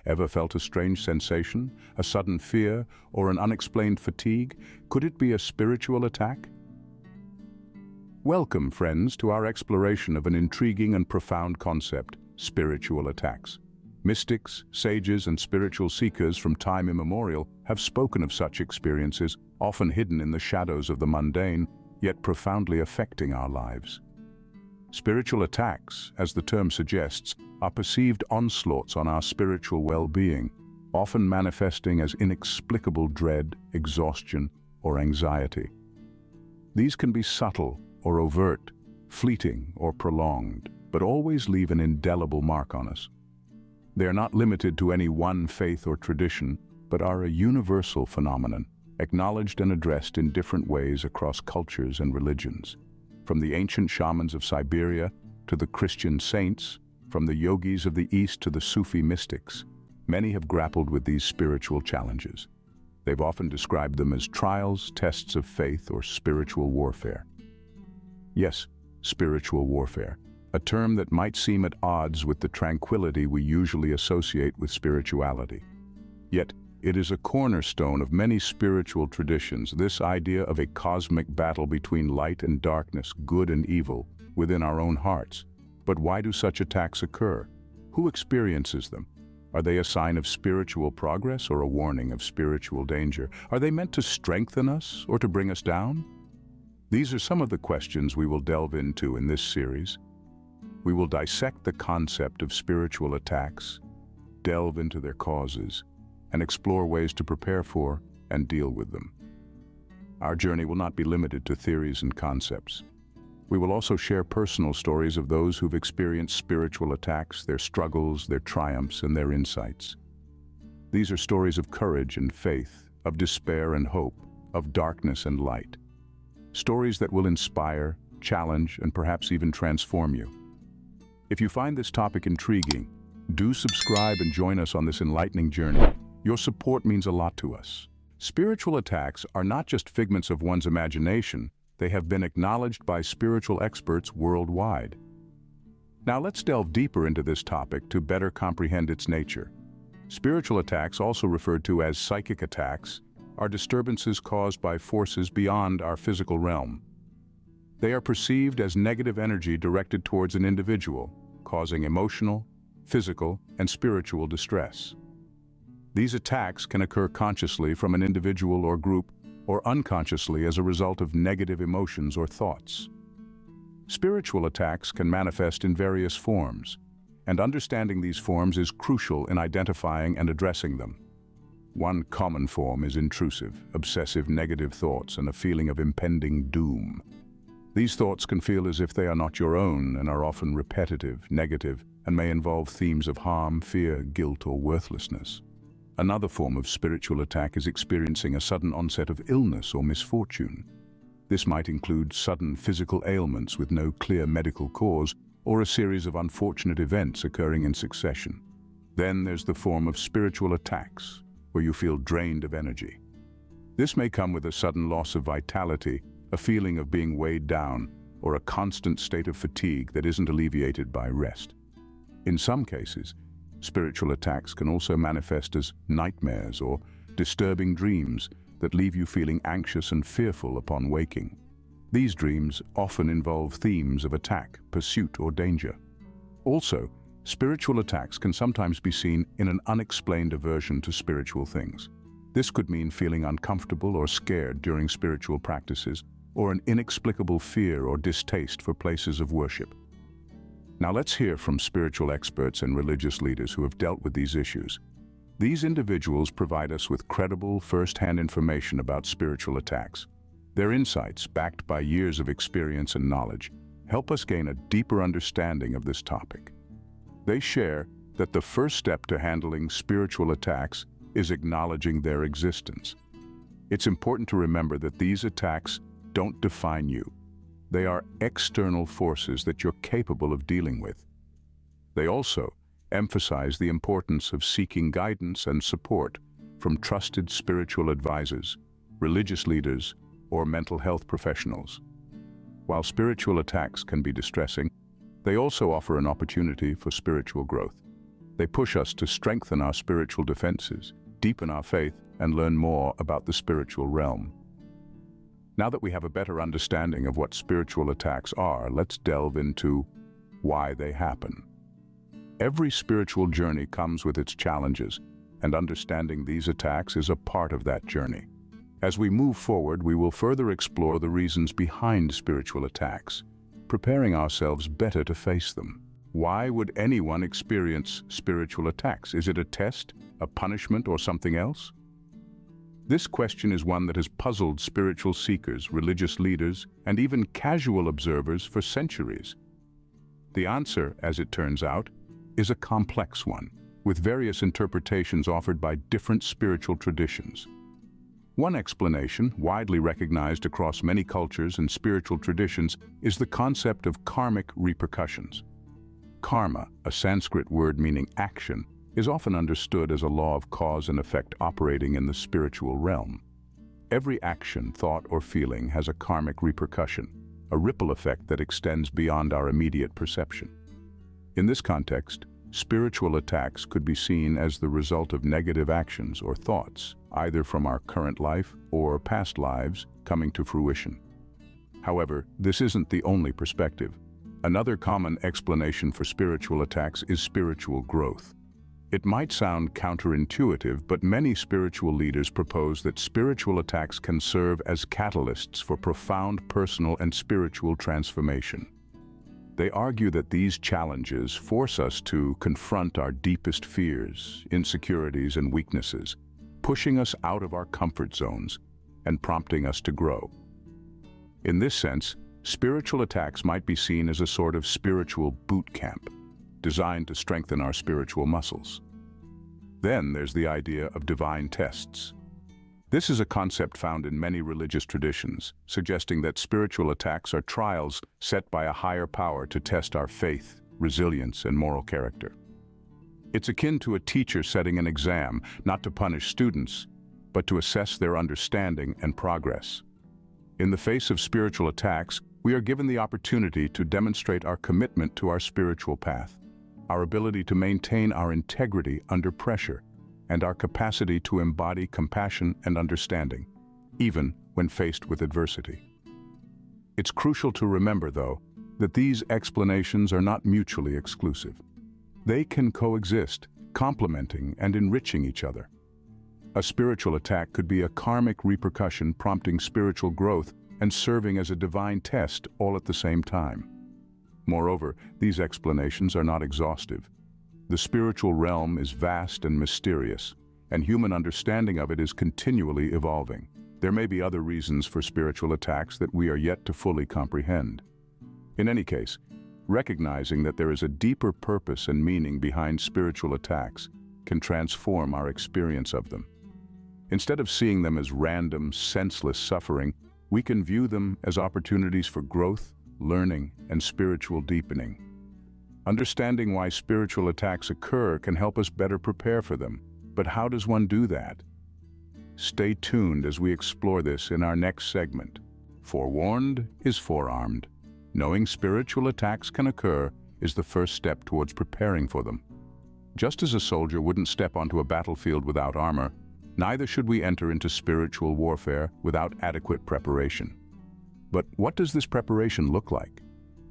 Ever felt a strange sensation, a sudden fear, or an unexplained fatigue? Could it be a spiritual attack? Welcome, friends, to our exploration of an intriguing and profound concept, spiritual attacks. Mystics, sages, and spiritual seekers from time immemorial have spoken of such experiences, often hidden in the shadows of the mundane, yet profoundly affecting our lives. Spiritual attacks, as the term suggests, are perceived onslaughts on our spiritual well-being, often manifesting as inexplicable dread, exhaustion, or anxiety. These can be subtle or overt, fleeting or prolonged, but always leave an indelible mark on us. They are not limited to any one faith or tradition, but are a universal phenomenon, acknowledged and addressed in different ways across cultures and religions. From the ancient shamans of Siberia to the Christian saints, from the yogis of the East to the Sufi mystics, many have grappled with these spiritual challenges. They've often described them as trials, tests of faith, or spiritual warfare. Yes, spiritual warfare, a term that might seem at odds with the tranquility we usually associate with spirituality. Yet, it is a cornerstone of many spiritual traditions, this idea of a cosmic battle between light and darkness, good and evil, within our own hearts. But why do such attacks occur? Who experiences them? Are they a sign of spiritual progress or a warning of spiritual danger? Are they meant to strengthen us or to bring us down? These are some of the questions we will delve into in this series. We will dissect the concept of spiritual attacks, delve into their causes, and explore ways to prepare for and deal with them. Our journey will not be limited to theories and concepts. We will also share personal stories of those who've experienced spiritual attacks, their struggles, their triumphs, and their insights. These are stories of courage and faith, of despair and hope, of darkness and light. Stories that will inspire, challenge, and perhaps even transform you. If you find this topic intriguing, do subscribe and join us on this enlightening journey. Your support means a lot to us. Spiritual attacks are not just figments of one's imagination, they have been acknowledged by spiritual experts worldwide. Now let's delve deeper into this topic to better comprehend its nature. Spiritual attacks, also referred to as psychic attacks, are disturbances caused by forces beyond our physical realm. They are perceived as negative energy directed towards an individual, causing emotional, physical, and spiritual distress. These attacks can occur consciously from an individual or group, or unconsciously as a result of negative emotions or thoughts. Spiritual attacks can manifest in various forms, and understanding these forms is crucial in identifying and addressing them. One common form is intrusive, obsessive negative thoughts and a feeling of impending doom. These thoughts can feel as if they are not your own and are often repetitive, negative, and may involve themes of harm, fear, guilt, or worthlessness. Another form of spiritual attack is experiencing a sudden onset of illness or misfortune. This might include sudden physical ailments with no clear medical cause, or a series of unfortunate events occurring in succession. Then there's the form of spiritual attacks, where you feel drained of energy. This may come with a sudden loss of vitality, a feeling of being weighed down, or a constant state of fatigue that isn't alleviated by rest. In some cases, spiritual attacks can also manifest as nightmares or disturbing dreams that leave you feeling anxious and fearful upon waking. These dreams often involve themes of attack, pursuit, or danger. Also, spiritual attacks can sometimes be seen in an unexplained aversion to spiritual things. This could mean feeling uncomfortable or scared during spiritual practices, or an inexplicable fear or distaste for places of worship. Now let's hear from spiritual experts and religious leaders who have dealt with these issues. These individuals provide us with credible, first-hand information about spiritual attacks. Their insights, backed by years of experience and knowledge, help us gain a deeper understanding of this topic. They share that the first step to handling spiritual attacks is acknowledging their existence. It's important to remember that these attacks don't define you. They are external forces that you're capable of dealing with. They also emphasize the importance of seeking guidance and support from trusted spiritual advisors, religious leaders, or mental health professionals. While spiritual attacks can be distressing, they also offer an opportunity for spiritual growth. They push us to strengthen our spiritual defenses, deepen our faith, and learn more about the spiritual realm. Now that we have a better understanding of what spiritual attacks are, let's delve into why they happen. Every spiritual journey comes with its challenges, and understanding these attacks is a part of that journey. As we move forward, we will further explore the reasons behind spiritual attacks, preparing ourselves better to face them. Why would anyone experience spiritual attacks? Is it a test, a punishment, or something else? This question is one that has puzzled spiritual seekers, religious leaders, and even casual observers for centuries. The answer, as it turns out, is a complex one, with various interpretations offered by different spiritual traditions. One explanation, widely recognized across many cultures and spiritual traditions, is the concept of karmic repercussions. Karma, a Sanskrit word meaning action, is often understood as a law of cause and effect operating in the spiritual realm. Every action, thought, or feeling has a karmic repercussion, a ripple effect that extends beyond our immediate perception. In this context, spiritual attacks could be seen as the result of negative actions or thoughts, either from our current life or past lives, coming to fruition. However, this isn't the only perspective. Another common explanation for spiritual attacks is spiritual growth. It might sound counterintuitive, but many spiritual leaders propose that spiritual attacks can serve as catalysts for profound personal and spiritual transformation. They argue that these challenges force us to confront our deepest fears, insecurities, and weaknesses, pushing us out of our comfort zones and prompting us to grow. In this sense, spiritual attacks might be seen as a sort of spiritual boot camp, designed to strengthen our spiritual muscles. Then there's the idea of divine tests. This is a concept found in many religious traditions, suggesting that spiritual attacks are trials set by a higher power to test our faith, resilience, and moral character. It's akin to a teacher setting an exam, not to punish students, but to assess their understanding and progress. In the face of spiritual attacks, we are given the opportunity to demonstrate our commitment to our spiritual path, our ability to maintain our integrity under pressure, and our capacity to embody compassion and understanding, even when faced with adversity. It's crucial to remember, though, that these explanations are not mutually exclusive. They can coexist, complementing and enriching each other. A spiritual attack could be a karmic repercussion prompting spiritual growth and serving as a divine test all at the same time. Moreover, these explanations are not exhaustive. The spiritual realm is vast and mysterious, and human understanding of it is continually evolving. There may be other reasons for spiritual attacks that we are yet to fully comprehend. In any case, recognizing that there is a deeper purpose and meaning behind spiritual attacks can transform our experience of them. Instead of seeing them as random, senseless suffering, we can view them as opportunities for growth, learning, and spiritual deepening. Understanding why spiritual attacks occur can help us better prepare for them. But how does one do that? Stay tuned as we explore this in our next segment. Forewarned is forearmed. Knowing spiritual attacks can occur is the first step towards preparing for them. Just as a soldier wouldn't step onto a battlefield without armor, neither should we enter into spiritual warfare without adequate preparation. But what does this preparation look like?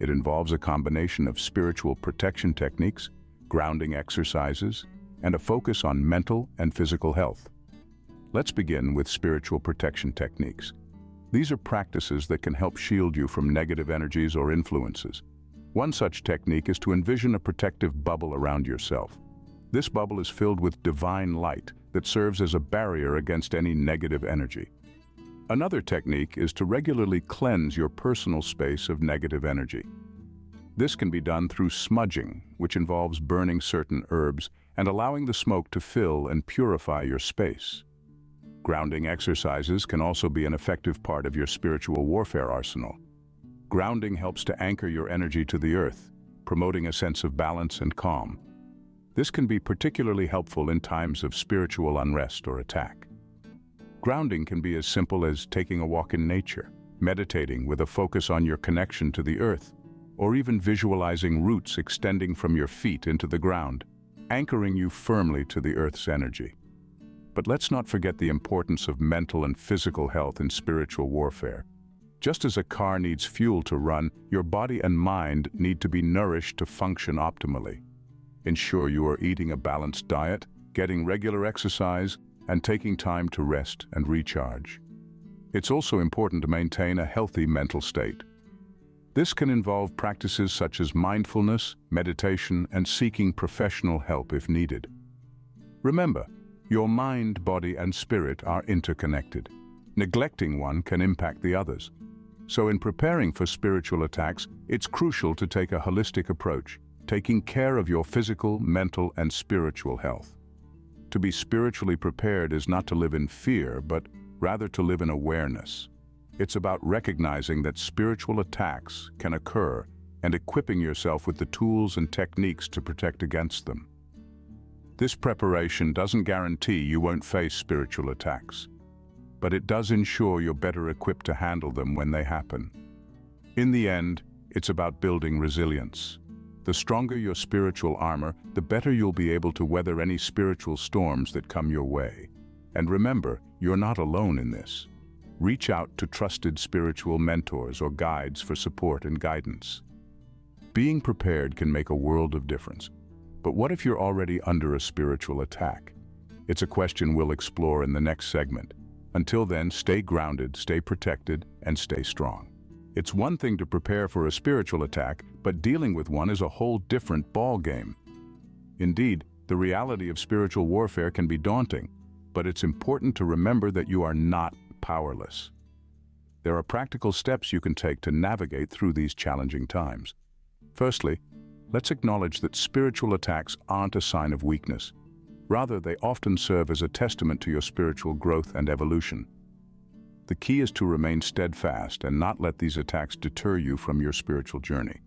It involves a combination of spiritual protection techniques, grounding exercises, and a focus on mental and physical health. Let's begin with spiritual protection techniques. These are practices that can help shield you from negative energies or influences. One such technique is to envision a protective bubble around yourself. This bubble is filled with divine light that serves as a barrier against any negative energy. Another technique is to regularly cleanse your personal space of negative energy. This can be done through smudging, which involves burning certain herbs and allowing the smoke to fill and purify your space. Grounding exercises can also be an effective part of your spiritual warfare arsenal. Grounding helps to anchor your energy to the earth, promoting a sense of balance and calm. This can be particularly helpful in times of spiritual unrest or attack. Grounding can be as simple as taking a walk in nature, meditating with a focus on your connection to the earth, or even visualizing roots extending from your feet into the ground. anchoring you firmly to the Earth's energy. But let's not forget the importance of mental and physical health in spiritual warfare. Just as a car needs fuel to run, your body and mind need to be nourished to function optimally. Ensure you are eating a balanced diet, getting regular exercise, and taking time to rest and recharge. It's also important to maintain a healthy mental state. This can involve practices such as mindfulness, meditation, and seeking professional help if needed. Remember, your mind, body, and spirit are interconnected. Neglecting one can impact the others. So in preparing for spiritual attacks, it's crucial to take a holistic approach, taking care of your physical, mental, and spiritual health. To be spiritually prepared is not to live in fear, but rather to live in awareness. It's about recognizing that spiritual attacks can occur and equipping yourself with the tools and techniques to protect against them. This preparation doesn't guarantee you won't face spiritual attacks, but it does ensure you're better equipped to handle them when they happen. In the end, it's about building resilience. The stronger your spiritual armor, the better you'll be able to weather any spiritual storms that come your way. And remember, you're not alone in this. Reach out to trusted spiritual mentors or guides for support and guidance. Being prepared can make a world of difference. But what if you're already under a spiritual attack? It's a question we'll explore in the next segment. Until then, stay grounded, stay protected, and stay strong. It's one thing to prepare for a spiritual attack, but dealing with one is a whole different ballgame. Indeed, the reality of spiritual warfare can be daunting, but it's important to remember that you are not powerless. There are practical steps you can take to navigate through these challenging times. Firstly, let's acknowledge that spiritual attacks aren't a sign of weakness. Rather, they often serve as a testament to your spiritual growth and evolution. The key is to remain steadfast and not let these attacks deter you from your spiritual journey.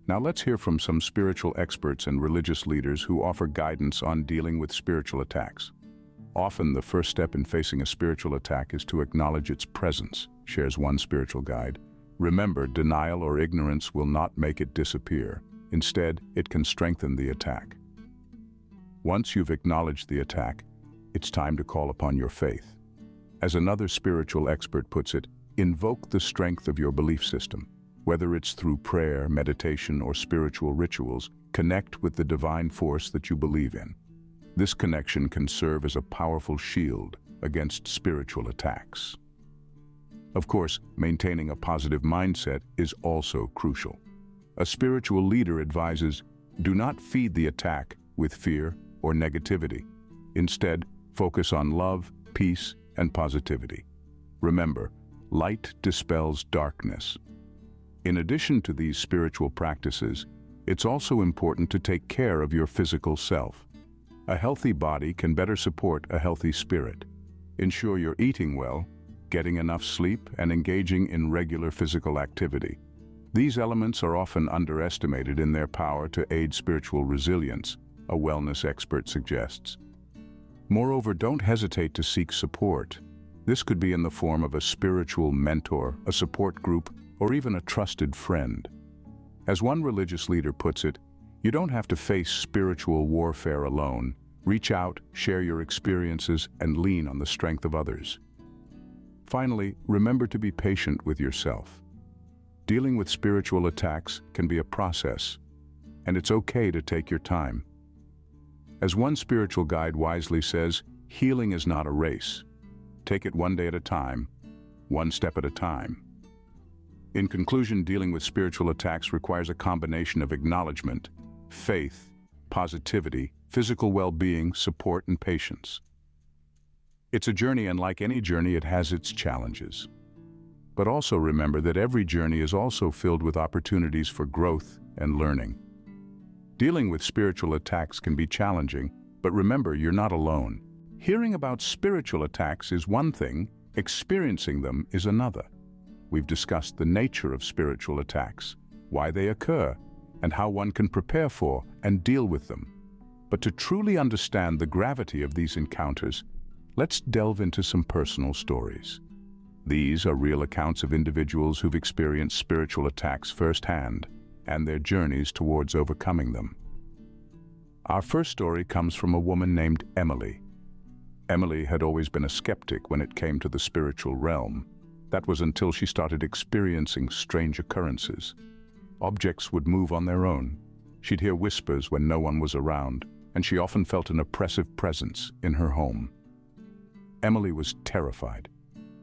Now let's hear from some spiritual experts and religious leaders who offer guidance on dealing with spiritual attacks. Often, the first step in facing a spiritual attack is to acknowledge its presence, shares one spiritual guide. Remember, denial or ignorance will not make it disappear. Instead, it can strengthen the attack. Once you've acknowledged the attack, it's time to call upon your faith. As another spiritual expert puts it, invoke the strength of your belief system. Whether it's through prayer, meditation, or spiritual rituals, connect with the divine force that you believe in. This connection can serve as a powerful shield against spiritual attacks. Of course, maintaining a positive mindset is also crucial. A spiritual leader advises, do not feed the attack with fear or negativity. Instead, focus on love, peace, and positivity. Remember, light dispels darkness. In addition to these spiritual practices, it's also important to take care of your physical self. A healthy body can better support a healthy spirit. Ensure you're eating well, getting enough sleep, and engaging in regular physical activity. These elements are often underestimated in their power to aid spiritual resilience, a wellness expert suggests. Moreover, don't hesitate to seek support. This could be in the form of a spiritual mentor, a support group, or even a trusted friend. As one religious leader puts it, you don't have to face spiritual warfare alone. Reach out, share your experiences, and lean on the strength of others. Finally, remember to be patient with yourself. Dealing with spiritual attacks can be a process, and it's okay to take your time. As one spiritual guide wisely says, healing is not a race. Take it one day at a time, one step at a time. In conclusion, dealing with spiritual attacks requires a combination of acknowledgement, faith, positivity, physical well-being, support, and patience. It's a journey, and like any journey, it has its challenges. But also remember that every journey is also filled with opportunities for growth and learning. Dealing with spiritual attacks can be challenging, but remember, you're not alone. Hearing about spiritual attacks is one thing, experiencing them is another. We've discussed the nature of spiritual attacks, why they occur, and how one can prepare for and deal with them. But to truly understand the gravity of these encounters, let's delve into some personal stories. These are real accounts of individuals who've experienced spiritual attacks firsthand and their journeys towards overcoming them. Our first story comes from a woman named Emily. Emily had always been a skeptic when it came to the spiritual realm. That was until she started experiencing strange occurrences. Objects would move on their own. She'd hear whispers when no one was around, and she often felt an oppressive presence in her home. Emily was terrified,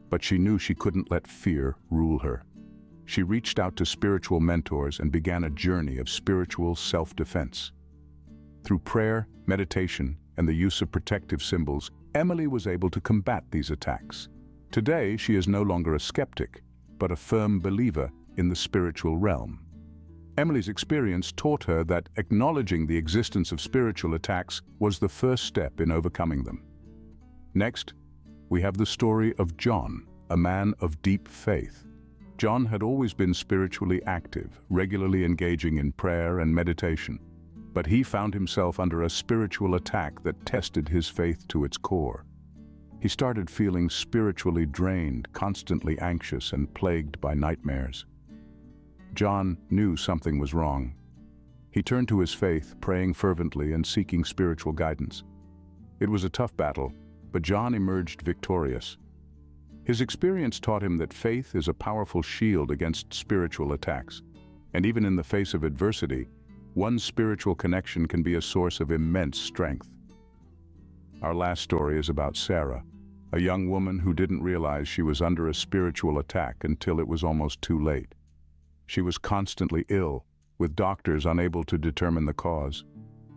but she knew she couldn't let fear rule her. She reached out to spiritual mentors and began a journey of spiritual self-defense. Through prayer, meditation, and the use of protective symbols, Emily was able to combat these attacks. Today, she is no longer a skeptic, but a firm believer in the spiritual realm. Emily's experience taught her that acknowledging the existence of spiritual attacks was the first step in overcoming them. Next, we have the story of John, a man of deep faith. John had always been spiritually active, regularly engaging in prayer and meditation. But he found himself under a spiritual attack that tested his faith to its core. He started feeling spiritually drained, constantly anxious, and plagued by nightmares. John knew something was wrong. He turned to his faith, praying fervently and seeking spiritual guidance. It was a tough battle, but John emerged victorious. His experience taught him that faith is a powerful shield against spiritual attacks, and even in the face of adversity, one's spiritual connection can be a source of immense strength. Our last story is about Sarah, a young woman who didn't realize she was under a spiritual attack until it was almost too late. She was constantly ill, with doctors unable to determine the cause.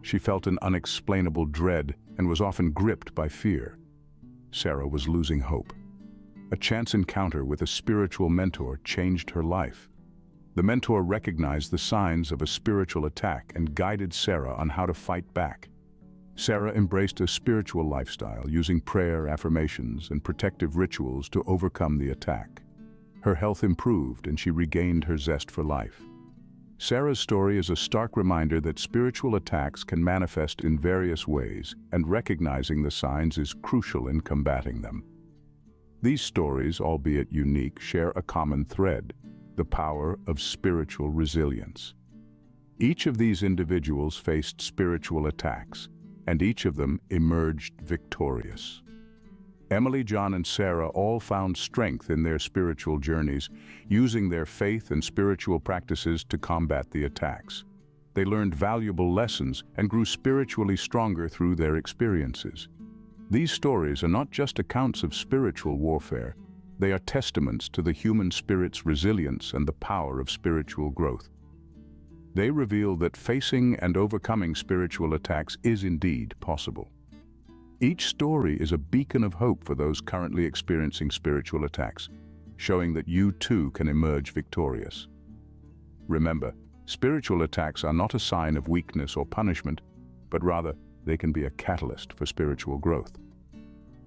She felt an unexplainable dread and was often gripped by fear. Sarah was losing hope. A chance encounter with a spiritual mentor changed her life. The mentor recognized the signs of a spiritual attack and guided Sarah on how to fight back. Sarah embraced a spiritual lifestyle, using prayer, affirmations, and protective rituals to overcome the attack. Her health improved and she regained her zest for life. Sarah's story is a stark reminder that spiritual attacks can manifest in various ways, and recognizing the signs is crucial in combating them. These stories, albeit unique, share a common thread: the power of spiritual resilience. Each of these individuals faced spiritual attacks, and each of them emerged victorious. Emily, John, and Sarah all found strength in their spiritual journeys, using their faith and spiritual practices to combat the attacks. They learned valuable lessons and grew spiritually stronger through their experiences. These stories are not just accounts of spiritual warfare. They are testaments to the human spirit's resilience and the power of spiritual growth. They reveal that facing and overcoming spiritual attacks is indeed possible. Each story is a beacon of hope for those currently experiencing spiritual attacks, showing that you too can emerge victorious. Remember, spiritual attacks are not a sign of weakness or punishment, but rather they can be a catalyst for spiritual growth.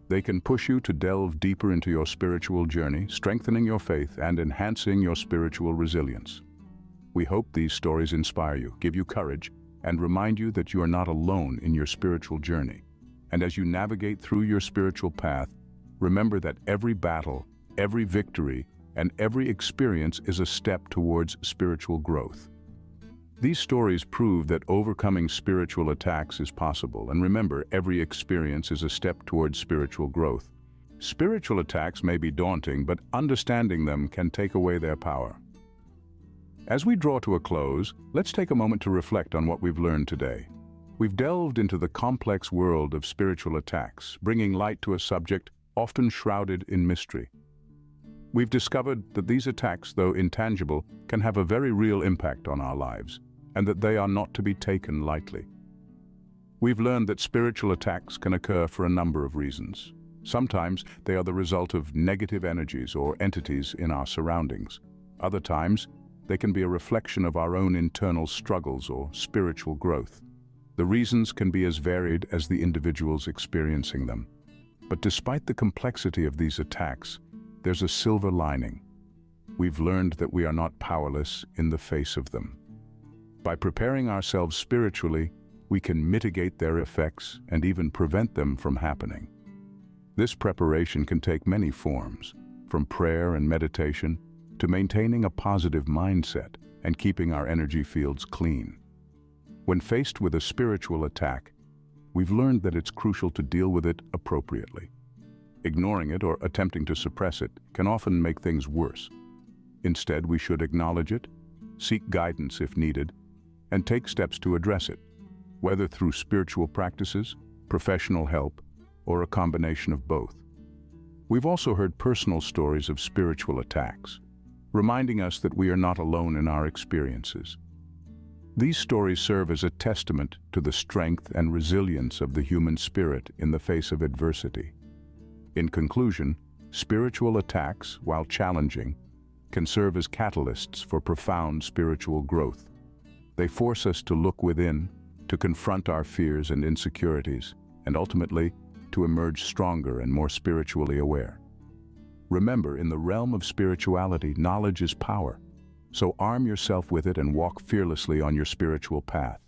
They can push you to delve deeper into your spiritual journey, strengthening your faith and enhancing your spiritual resilience. We hope these stories inspire you, give you courage, and remind you that you are not alone in your spiritual journey. And as you navigate through your spiritual path, remember that every battle, every victory, and every experience is a step towards spiritual growth. These stories prove that overcoming spiritual attacks is possible, and remember, every experience is a step towards spiritual growth. Spiritual attacks may be daunting, but understanding them can take away their power. As we draw to a close, let's take a moment to reflect on what we've learned today. We've delved into the complex world of spiritual attacks, bringing light to a subject often shrouded in mystery. We've discovered that these attacks, though intangible, can have a very real impact on our lives, and that they are not to be taken lightly. We've learned that spiritual attacks can occur for a number of reasons. Sometimes they are the result of negative energies or entities in our surroundings. Other times, they can be a reflection of our own internal struggles or spiritual growth. The reasons can be as varied as the individuals experiencing them. But despite the complexity of these attacks, there's a silver lining. We've learned that we are not powerless in the face of them. By preparing ourselves spiritually, we can mitigate their effects and even prevent them from happening. This preparation can take many forms, from prayer and meditation to maintaining a positive mindset and keeping our energy fields clean. When faced with a spiritual attack, we've learned that it's crucial to deal with it appropriately. Ignoring it or attempting to suppress it can often make things worse. Instead, we should acknowledge it, seek guidance if needed, and take steps to address it, whether through spiritual practices, professional help, or a combination of both. We've also heard personal stories of spiritual attacks, reminding us that we are not alone in our experiences. These stories serve as a testament to the strength and resilience of the human spirit in the face of adversity. In conclusion, spiritual attacks, while challenging, can serve as catalysts for profound spiritual growth. They force us to look within, to confront our fears and insecurities, and ultimately, to emerge stronger and more spiritually aware. Remember, in the realm of spirituality, knowledge is power. So arm yourself with it and walk fearlessly on your spiritual path.